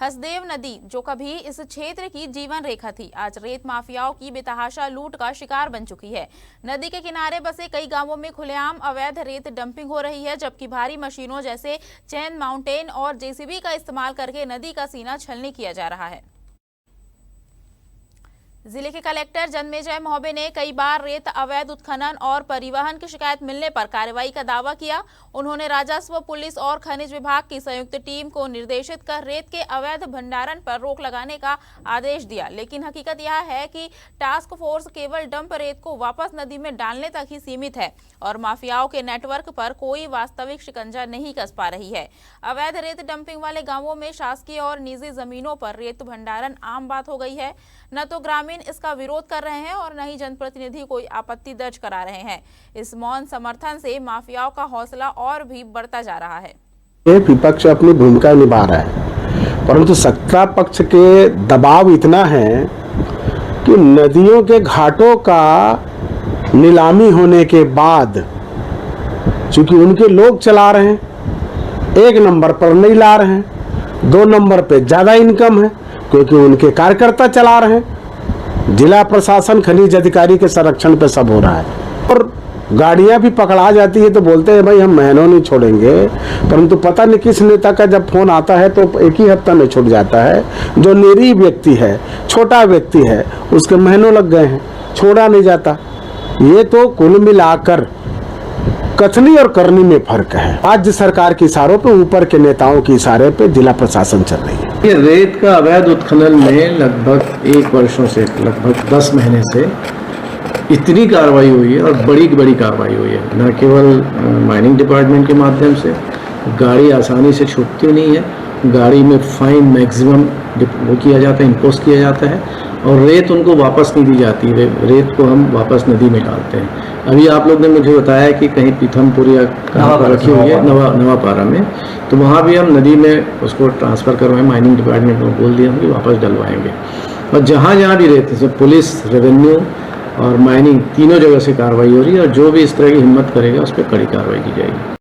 हसदेव नदी, जो कभी इस क्षेत्र की जीवन रेखा थी, आज रेत माफियाओं की बेतहाशा लूट का शिकार बन चुकी है। नदी के किनारे बसे कई गांवों में खुलेआम अवैध रेत डंपिंग हो रही है, जबकि भारी मशीनों जैसे चैन माउंटेन और जेसीबी का इस्तेमाल करके नदी का सीना छलनी किया जा रहा है। जिले के कलेक्टर जन्मेजय मोहबे ने कई बार रेत अवैध उत्खनन और परिवहन की शिकायत मिलने पर कार्रवाई का दावा किया। उन्होंने राजस्व, पुलिस और खनिज विभाग की संयुक्त टीम को निर्देशित कर रेत के अवैध भंडारण पर रोक लगाने का आदेश दिया, लेकिन हकीकत यह है कि टास्क फोर्स केवल डंप रेत को वापस नदी में डालने तक ही सीमित है और माफियाओं के नेटवर्क पर कोई वास्तविक शिकंजा नहीं कस पा रही है। अवैध रेत डंपिंग वाले गांवों में शासकीय और निजी जमीनों पर रेत भंडारण आम बात हो गई है। न तो ग्रामीण इसका विरोध कर रहे हैं और न ही जनप्रतिनिधि कोई आपत्ति दर्ज करा रहे हैं। इस मौन समर्थन से माफियाओं का हौसला और भी बढ़ता जा रहा है। ये विपक्ष अपनी भूमिका निभा रहा है, परंतु सत्ता पक्ष के दबाव इतना है कि नदियों के घाटों का नीलामी होने के बाद चूंकि उनके लोग चला रहे हैं, 1 नंबर पर नहीं ला रहे हैं, 2 नंबर पे ज्यादा इनकम है क्योंकि उनके कार्यकर्ता चला रहे हैं। जिला प्रशासन, खनिज अधिकारी के संरक्षण पे सब हो रहा है और गाड़ियां भी पकड़ा जाती है तो बोलते हैं भाई हम महीनों नहीं छोड़ेंगे, परंतु पता नहीं किस नेता का जब फोन आता है तो एक ही हफ्ता में छूट जाता है। जो निरीह व्यक्ति है, छोटा व्यक्ति है, उसके महीनों लग गए हैं, छोड़ा नहीं जाता। ये तो कुल मिलाकर कथनी और करनी में फर्क है। राज्य सरकार के इशारों पे, ऊपर के नेताओं के इशारे पे जिला प्रशासन चल रही है। ये रेत का अवैध उत्खनन में लगभग 1 वर्षों से, लगभग 10 महीने से इतनी कार्रवाई हुई है और बड़ी कार्रवाई हुई है। न केवल माइनिंग डिपार्टमेंट के माध्यम से गाड़ी आसानी से छूटती नहीं है, गाड़ी में फाइन मैक्सिमम वो किया जाता है, इम्पोज किया जाता है और रेत उनको वापस नहीं दी जाती है। रेत को हम वापस नदी में डालते हैं। अभी आप लोग ने मुझे बताया कि कहीं पीथमपुर या कहाँ पर रखी हुई है, नवापारा में, तो वहाँ भी हम नदी में उसको ट्रांसफ़र करवाएं। माइनिंग डिपार्टमेंट को बोल दिया हम कि वापस डलवाएंगे। और जहाँ भी रेत, जैसे पुलिस, रेवेन्यू और माइनिंग, तीनों जगह से कार्रवाई हो रही है और जो भी इस तरह की हिम्मत करेगा उस पर कड़ी कार्रवाई की जाएगी।